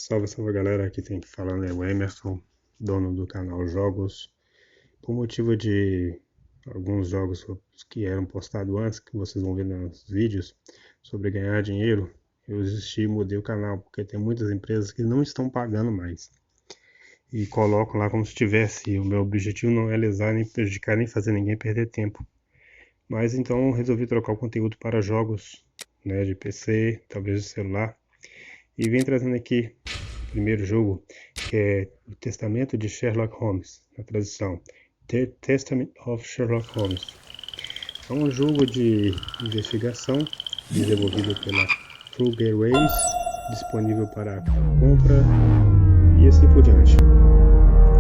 Salve, salve galera, aqui quem falando é o Emerson, dono do canal Jogos. Por motivo de alguns jogos que eram postados antes, que vocês vão ver nos vídeos, sobre ganhar dinheiro, eu desisti e mudei o canal, porque tem muitas empresas que não estão pagando mais. E colocam lá como se tivesse, o meu objetivo não é lesar, nem prejudicar, nem fazer ninguém perder tempo. Mas então resolvi trocar o conteúdo para jogos, né, de PC, talvez de celular. E vem trazendo aqui o primeiro jogo, que é o Testamento de Sherlock Holmes, na tradução. Testament of Sherlock Holmes. É um jogo de investigação desenvolvido pela Frogwares, disponível para compra e assim por diante.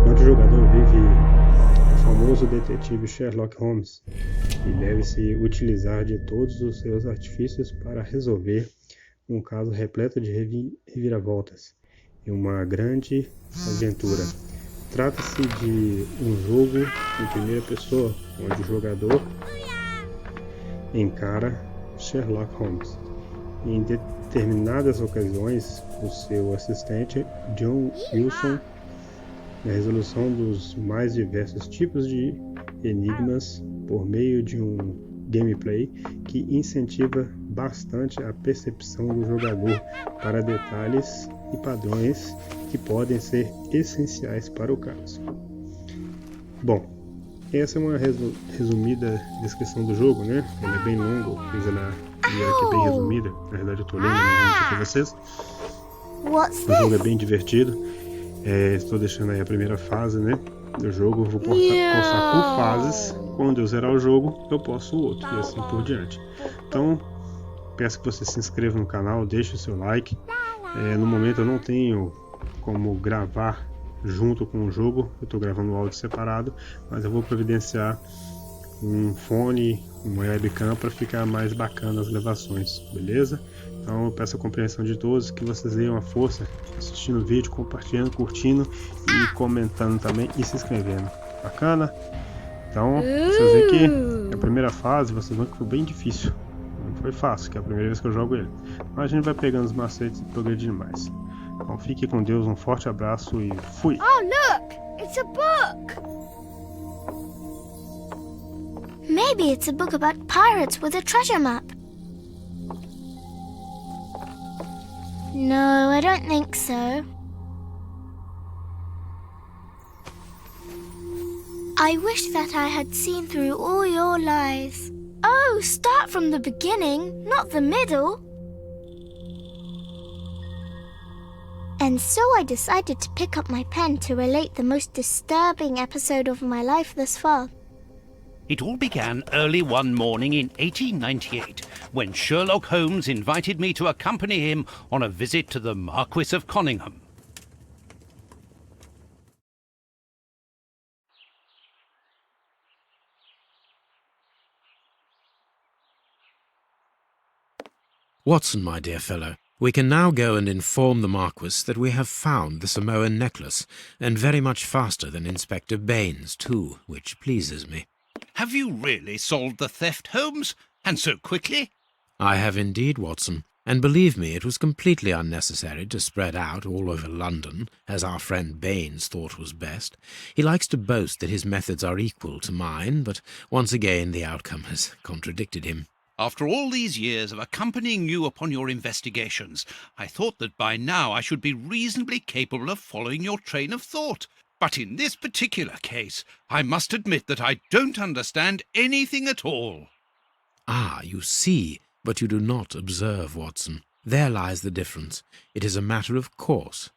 Onde o jogador vive o famoso detetive Sherlock Holmes e deve se utilizar de todos os seus artifícios para resolver um caso repleto de reviravoltas e uma grande aventura. Trata-se de um jogo em primeira pessoa, onde o jogador encara Sherlock Holmes e em determinadas ocasiões o seu assistente John Wilson na resolução dos mais diversos tipos de enigmas por meio de um gameplay que incentiva bastante a percepção do jogador para detalhes e padrões que podem ser essenciais para o caso. Bom, essa é uma resumida descrição do jogo, né? Ele é bem longo, fiz ela aqui bem resumida. Na verdade eu tô lendo novamente para vocês. O jogo é bem divertido. Estou deixando aí a primeira fase, né, do jogo. Vou postar por fases. Quando eu zerar o jogo, eu posto o outro e assim por diante. Então, peço que você se inscreva no canal, deixe o seu like. No momento eu não tenho como gravar junto com o jogo, eu estou gravando o áudio separado, mas eu vou providenciar um fone, uma webcam para ficar mais bacana as gravações, beleza? Então eu peço a compreensão de todos, que vocês deem uma força assistindo o vídeo, compartilhando, curtindo e comentando também e se inscrevendo. Bacana? Então, vocês veem que a primeira fase, vocês vão que foi bem difícil. Não foi fácil, que é a primeira vez que eu jogo ele. Mas a gente vai pegando os macetes e progredindo mais. Então fique com Deus, um forte abraço e fui! Oh, look! It's a book! Maybe it's a book about pirates with a treasure map. No, I don't think so. I wish that I had seen through all your lies. Oh, start from the beginning, not the middle. And so I decided to pick up my pen to relate the most disturbing episode of my life thus far. It all began early one morning in 1898, when Sherlock Holmes invited me to accompany him on a visit to the Marquis of Conyngham. Watson, my dear fellow, we can now go and inform the Marquis that we have found the Samoan necklace, and very much faster than Inspector Baines, too, which pleases me. Have you really solved the theft, Holmes? And so quickly? I have indeed, Watson, and believe me, it was completely unnecessary to spread out all over London, as our friend Baines thought was best. He likes to boast that his methods are equal to mine, but once again the outcome has contradicted him. After all these years of accompanying you upon your investigations, I thought that by now I should be reasonably capable of following your train of thought. But in this particular case, I must admit that I don't understand anything at all. Ah, you see, but you do not observe, Watson. There lies the difference. It is a matter of course.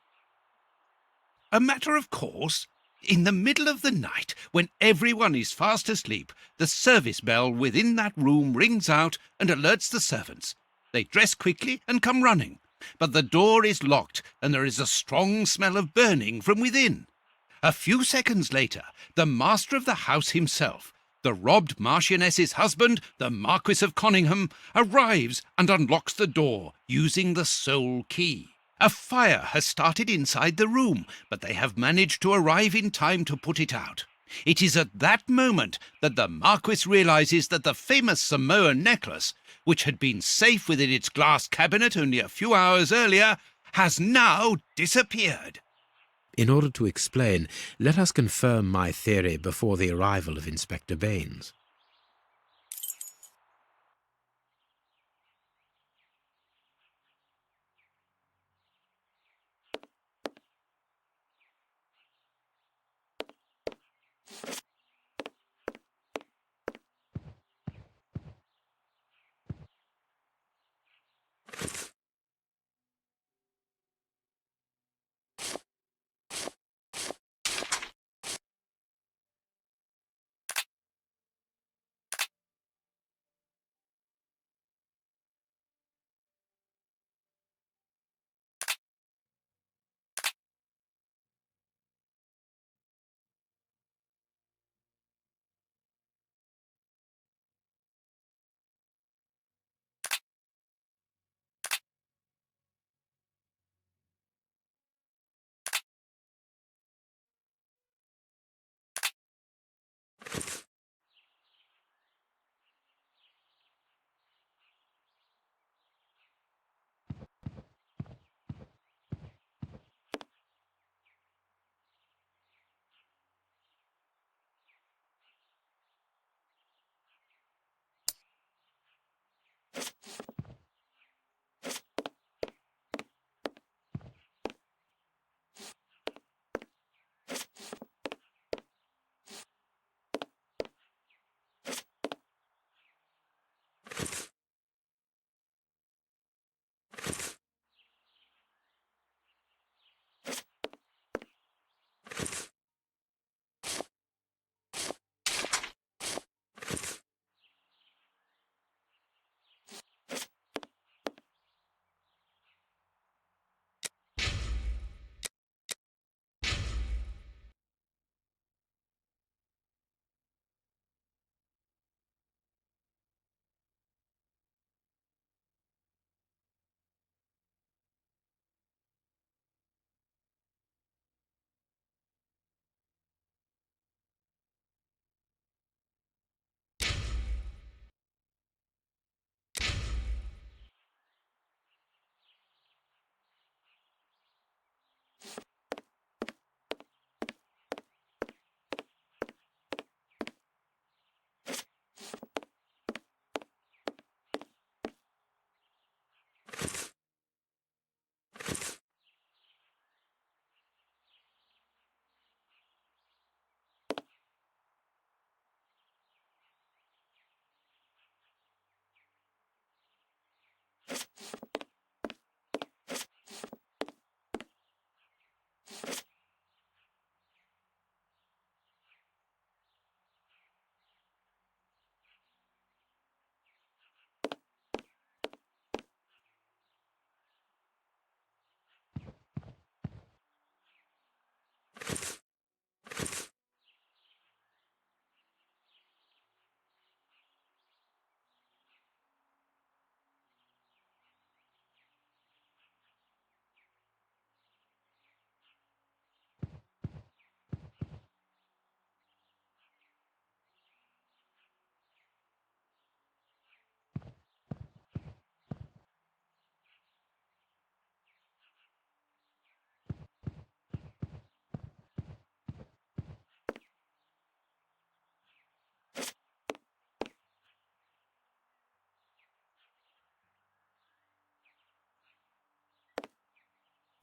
A matter of course? In the middle of the night, when everyone is fast asleep, the service bell within that room rings out and alerts the servants. They dress quickly and come running, but the door is locked and there is a strong smell of burning from within. A few seconds later, the master of the house himself, the robbed Marchioness's husband, the Marquis of Conyngham, arrives and unlocks the door using the sole key. A fire has started inside the room, but they have managed to arrive in time to put it out. It is at that moment that the Marquis realizes that the famous Samoan necklace, which had been safe within its glass cabinet only a few hours earlier, has now disappeared. In order to explain, let us confirm my theory before the arrival of Inspector Baines.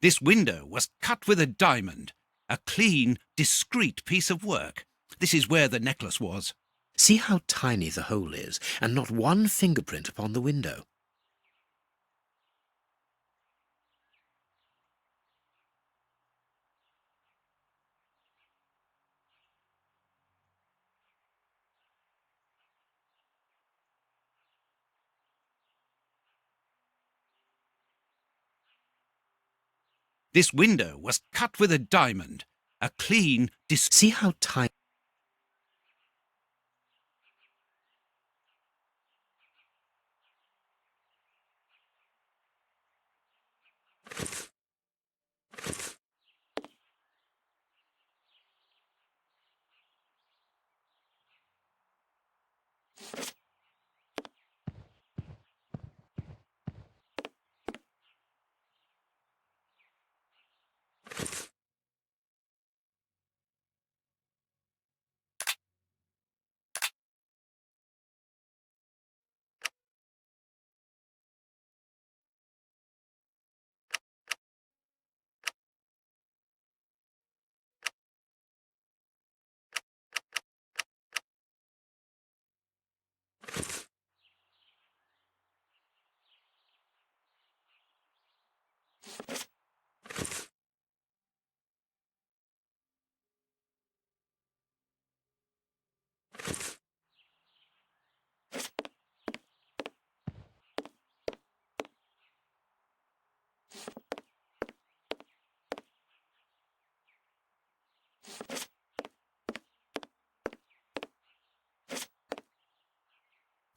This window was cut with a diamond, a clean, discreet piece of work. This is where the necklace was. See how tiny the hole is, and not one fingerprint upon the window. This window was cut with a diamond, a clean, See how tiny...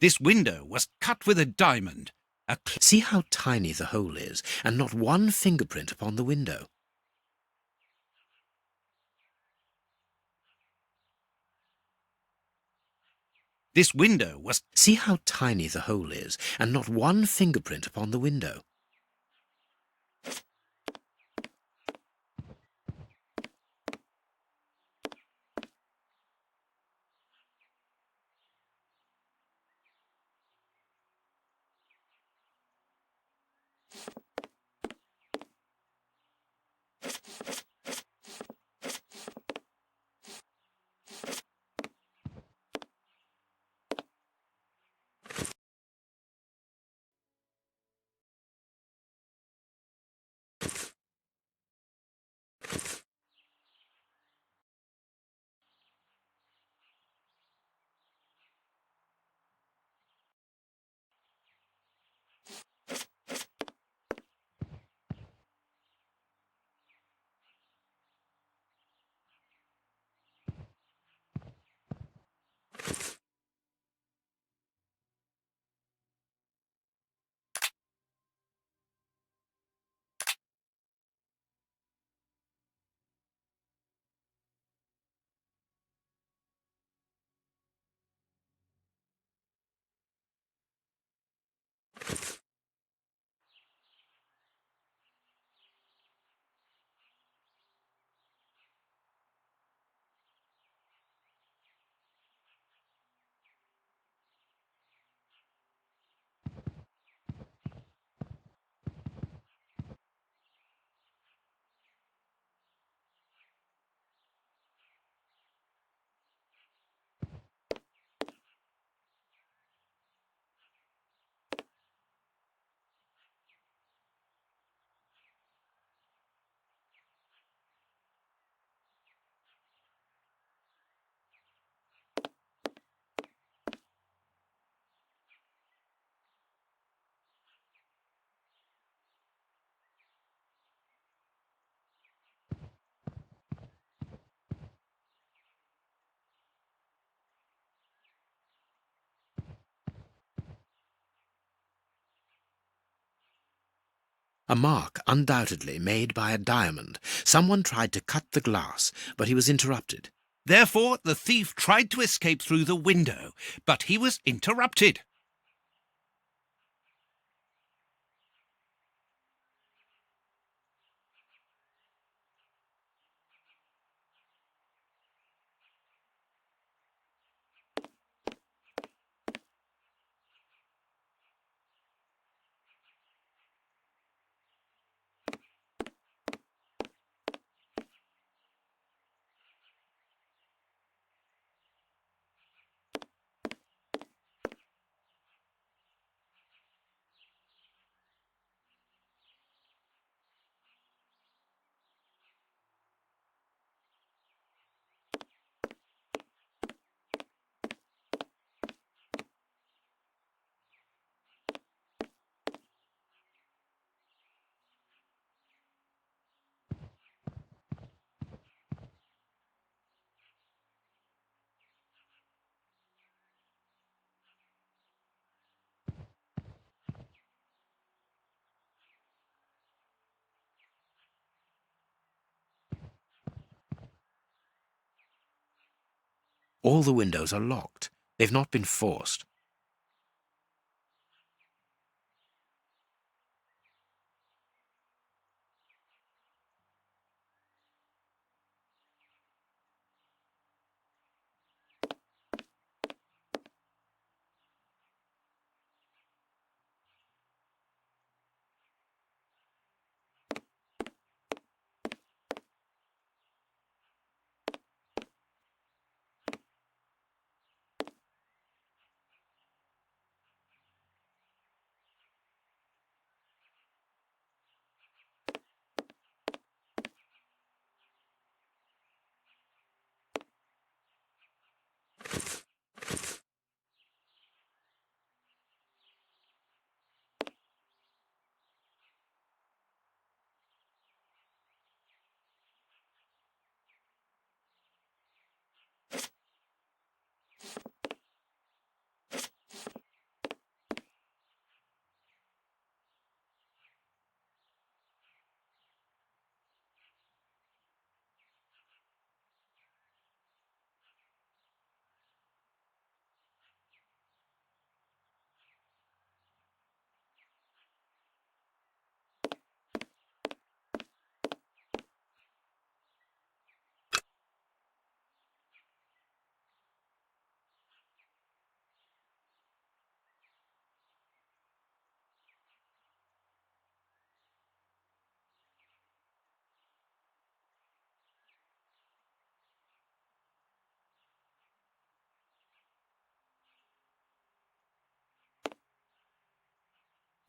This window was cut with a diamond. See how tiny the hole is, and not one fingerprint upon the window. This window was... See how tiny the hole is, and not one fingerprint upon the window. A mark undoubtedly made by a diamond. Someone tried to cut the glass, but he was interrupted. Therefore, the thief tried to escape through the window, but he was interrupted. All the windows are locked. They've not been forced.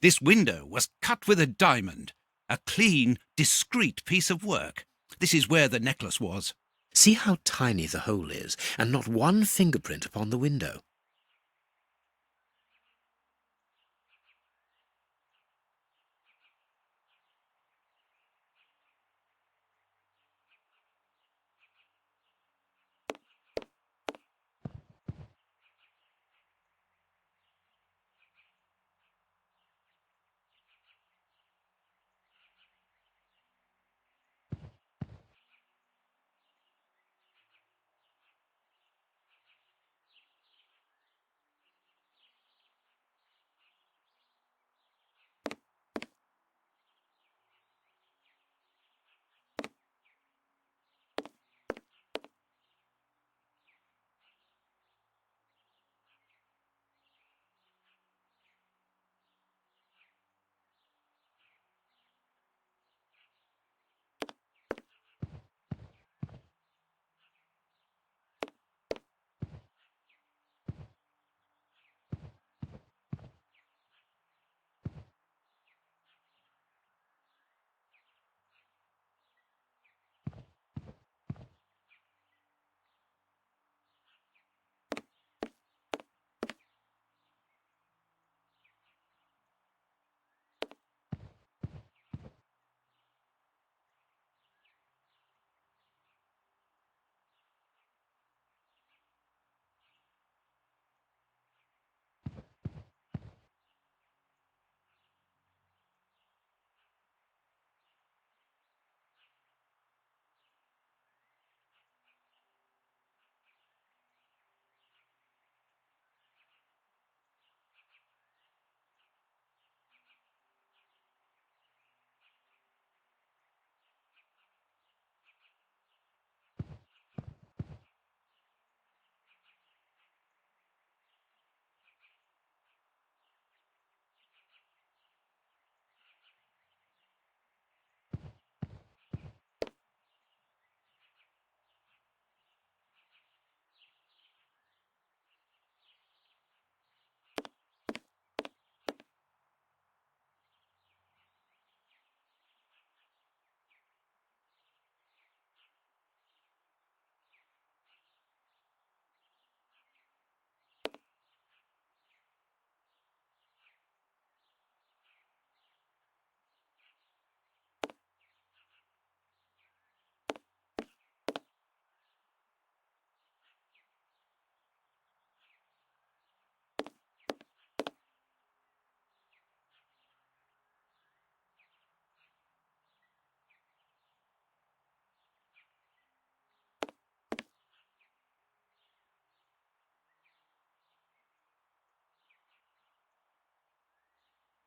This window was cut with a diamond, a clean, discreet piece of work. This is where the necklace was. See how tiny the hole is, and not one fingerprint upon the window.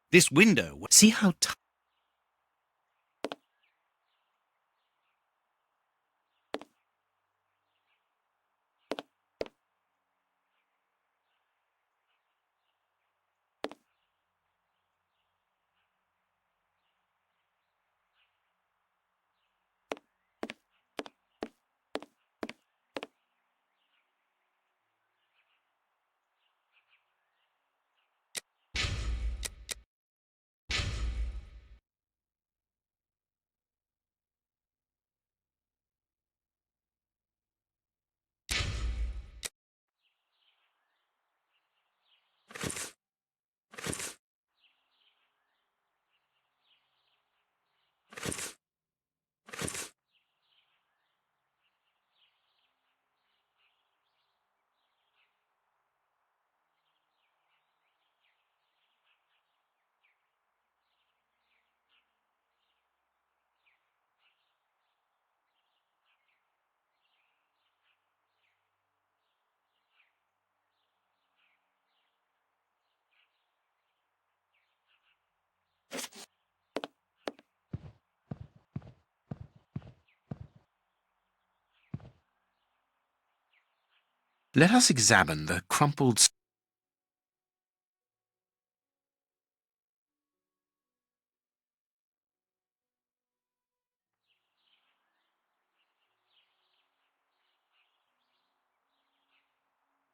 This window was... See how tiny... Let us examine the crumpled...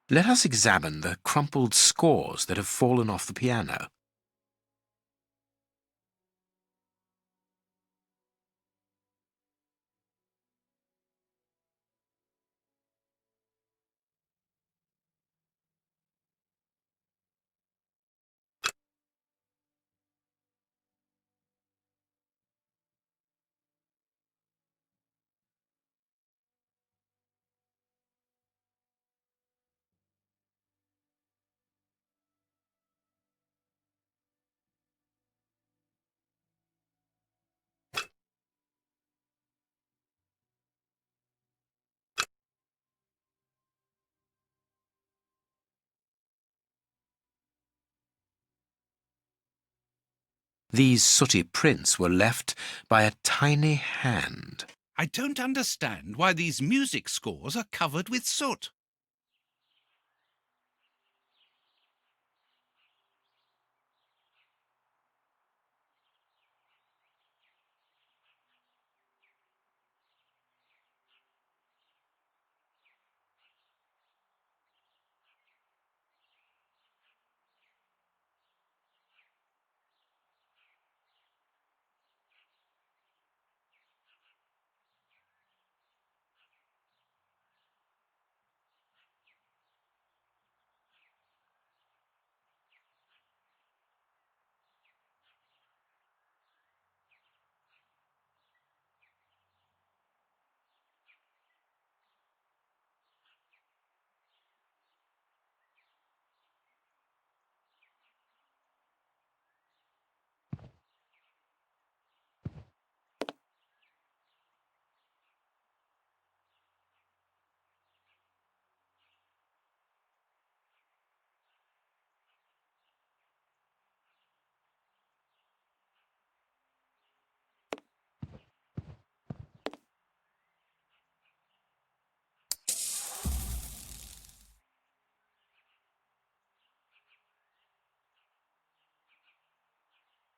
Let us examine the crumpled scores that have fallen off the piano. These sooty prints were left by a tiny hand. I don't understand why these music scores are covered with soot.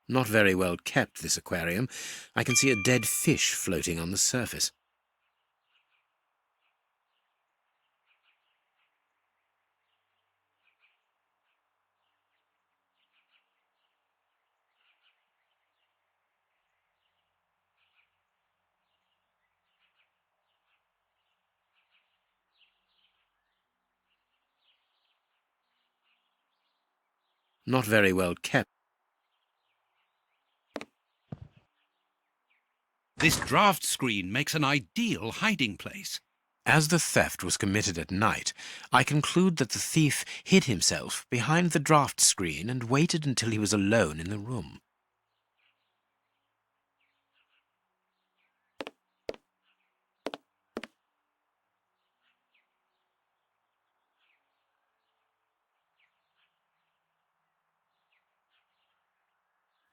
Not very well kept, this aquarium. I can see a dead fish floating on the surface. Not very well kept. This draft screen makes an ideal hiding place. As the theft was committed at night, I conclude that the thief hid himself behind the draft screen and waited until he was alone in the room.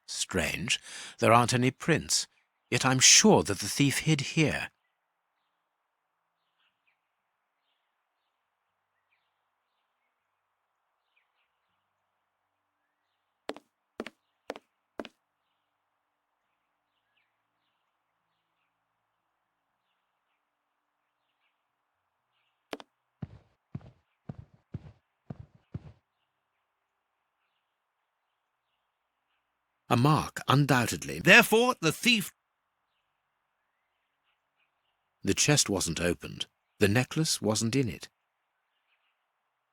Strange, there aren't any prints, yet I'm sure that the thief hid here. A mark, undoubtedly. Therefore, the thief... The chest wasn't opened. The necklace wasn't in it.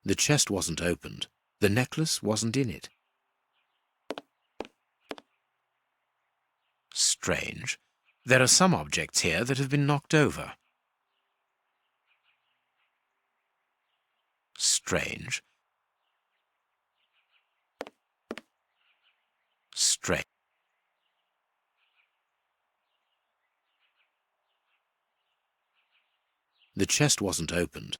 The chest wasn't opened. The necklace wasn't in it. Strange. There are some objects here that have been knocked over. Strange. Strange. The chest wasn't opened.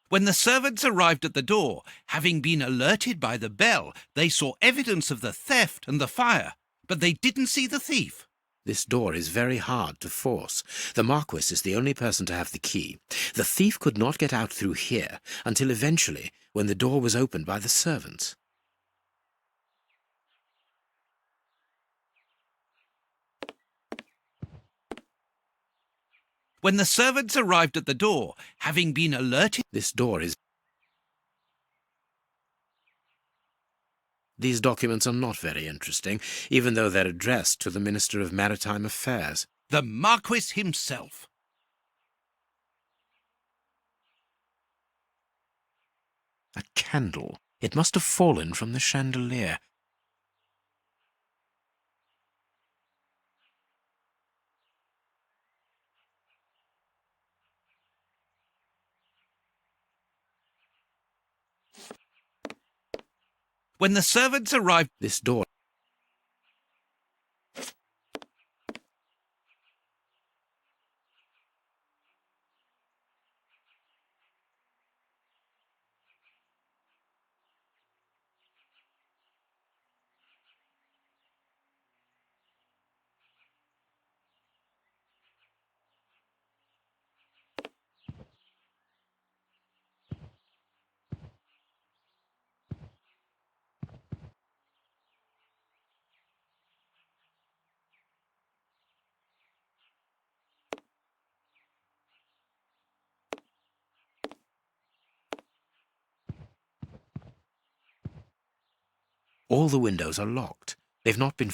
When the servants arrived at the door, having been alerted by the bell, they saw evidence of the theft and the fire, but they didn't see the thief. This door is very hard to force. The Marquis is the only person to have the key. The thief could not get out through here until eventually, when the door was opened by the servants. When the servants arrived at the door, having been alerted... This door is... These documents are not very interesting, even though they're addressed to the Minister of Maritime Affairs. The Marquis himself. A candle. It must have fallen from the chandelier. When the servants arrived... This door... All the windows are locked. They've not been...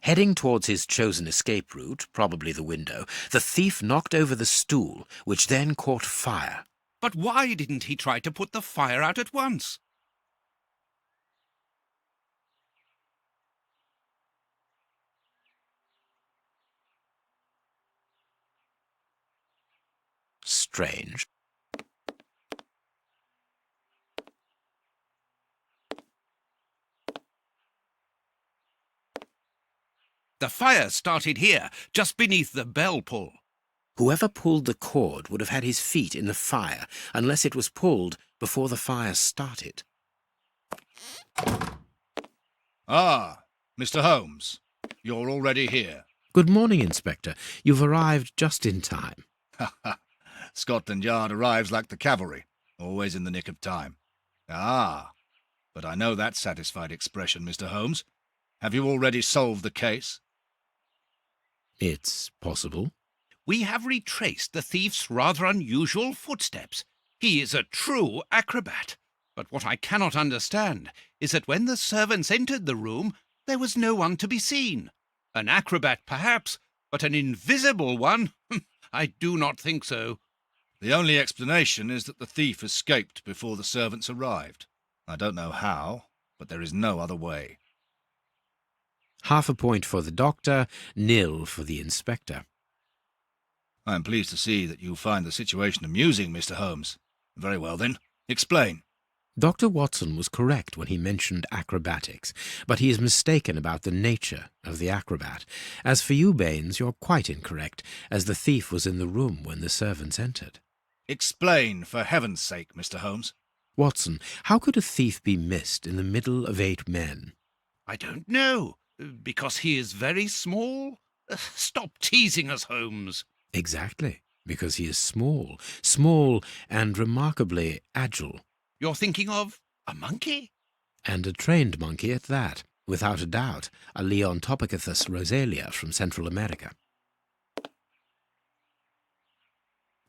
Heading towards his chosen escape route, probably the window, the thief knocked over the stool, which then caught fire. But why didn't he try to put the fire out at once? Strange. The fire started here, just beneath the bell pull. Whoever pulled the cord would have had his feet in the fire, unless it was pulled before the fire started. Ah, Mr. Holmes, you're already here. Good morning, Inspector. You've arrived just in time. Ha ha. Scotland Yard arrives like the cavalry, always in the nick of time. Ah, but I know that satisfied expression, Mr. Holmes. Have you already solved the case? It's possible. We have retraced the thief's rather unusual footsteps. He is a true acrobat. But what I cannot understand is that when the servants entered the room, there was no one to be seen. An acrobat, perhaps, but an invisible one? I do not think so. The only explanation is that the thief escaped before the servants arrived. I don't know how, but there is no other way. Half a point for the doctor, nil for the inspector. I am pleased to see that you find the situation amusing, Mr. Holmes. Very well, then. Explain. Dr. Watson was correct when he mentioned acrobatics, but he is mistaken about the nature of the acrobat. As for you, Baines, you're quite incorrect, as the thief was in the room when the servants entered. Explain, for heaven's sake, Mr. Holmes. Watson, how could a thief be missed in the middle of 8 men? I don't know. Because he is very small? Stop teasing us, Holmes. Exactly, because he is small and remarkably agile. You're thinking of a monkey? And a trained monkey at that, without a doubt, a Leontopithecus rosalia from Central America.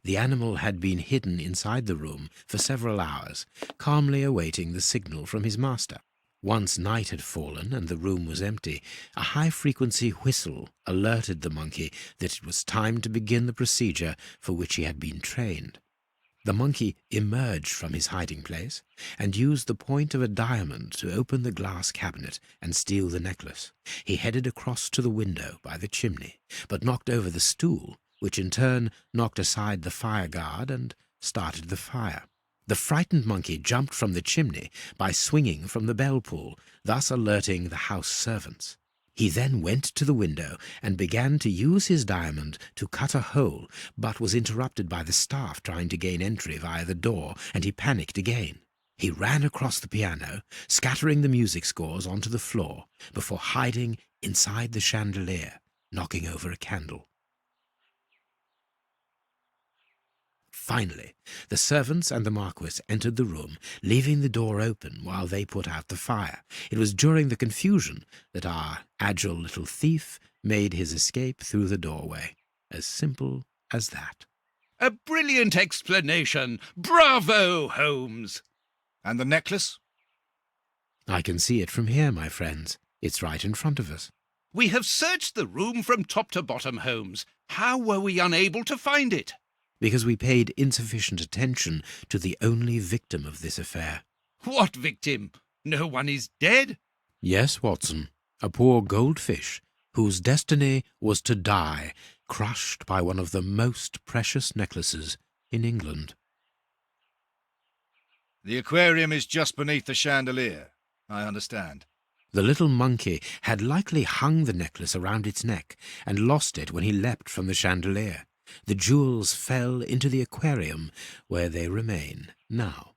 The animal had been hidden inside the room for several hours, calmly awaiting the signal from his master. Once night had fallen and the room was empty, a high-frequency whistle alerted the monkey that it was time to begin the procedure for which he had been trained. The monkey emerged from his hiding place and used the point of a diamond to open the glass cabinet and steal the necklace. He headed across to the window by the chimney, but knocked over the stool, which in turn knocked aside the fire guard and started the fire. The frightened monkey jumped from the chimney by swinging from the bell pull, thus alerting the house servants. He then went to the window and began to use his diamond to cut a hole, but was interrupted by the staff trying to gain entry via the door, and he panicked again. He ran across the piano, scattering the music scores onto the floor, before hiding inside the chandelier, knocking over a candle. Finally, the servants and the Marquis entered the room, leaving the door open while they put out the fire. It was during the confusion that our agile little thief made his escape through the doorway. As simple as that. A brilliant explanation. Bravo, Holmes. And the necklace? I can see it from here, my friends. It's right in front of us. We have searched the room from top to bottom, Holmes. How were we unable to find it? Because we paid insufficient attention to the only victim of this affair. What victim? No one is dead? Yes, Watson, a poor goldfish whose destiny was to die, crushed by one of the most precious necklaces in England. The aquarium is just beneath the chandelier. I understand. The little monkey had likely hung the necklace around its neck and lost it when he leapt from the chandelier. The jewels fell into the aquarium, where they remain now.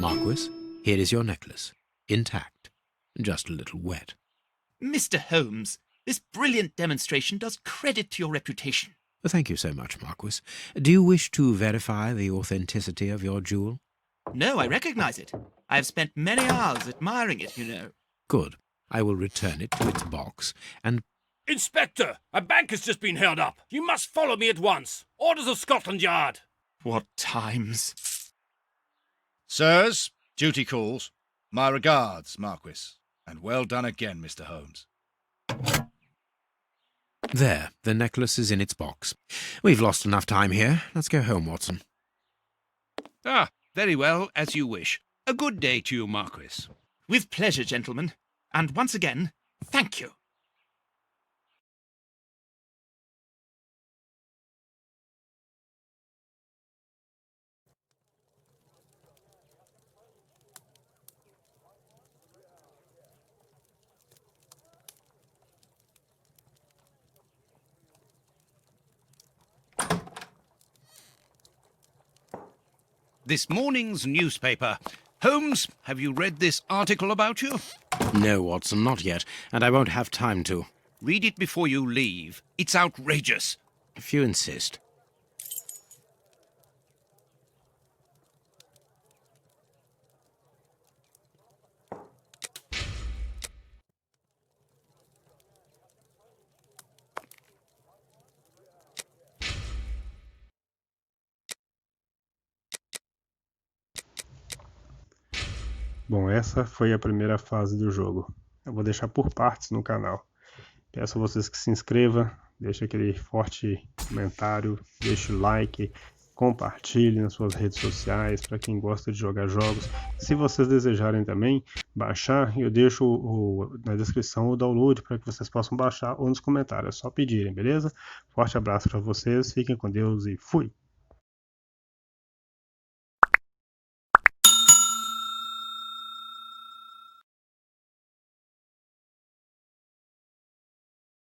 Marquis, here is your necklace. intact, just a little wet. Mr. Holmes, this brilliant demonstration does credit to your reputation. Thank you so much, Marquis. Do you wish to verify the authenticity of your jewel? No, I recognize it. I have spent many hours admiring it, you know. Good. I will return it to its box, and... Inspector, a bank has just been held up. You must follow me at once. Orders of Scotland Yard. What times. Sirs, duty calls. My regards, Marquis. And well done again, Mr. Holmes. There, the necklace is in its box. We've lost enough time here. Let's go home, Watson. Ah, very well, as you wish. A good day to you, Marquis. With pleasure, gentlemen. And once again, thank you. This morning's newspaper. Holmes, have you read this article about you? No, Watson, not yet, and I won't have time to. Read it before you leave. It's outrageous. If you insist. Bom, essa foi a primeira fase do jogo. Eu vou deixar por partes no canal. Peço a vocês que se inscrevam, deixe aquele forte comentário, deixe o like, compartilhe nas suas redes sociais para quem gosta de jogar jogos. Se vocês desejarem também baixar, eu deixo na descrição o download para que vocês possam baixar ou nos comentários. É só pedirem, beleza? Forte abraço para vocês, fiquem com Deus e fui!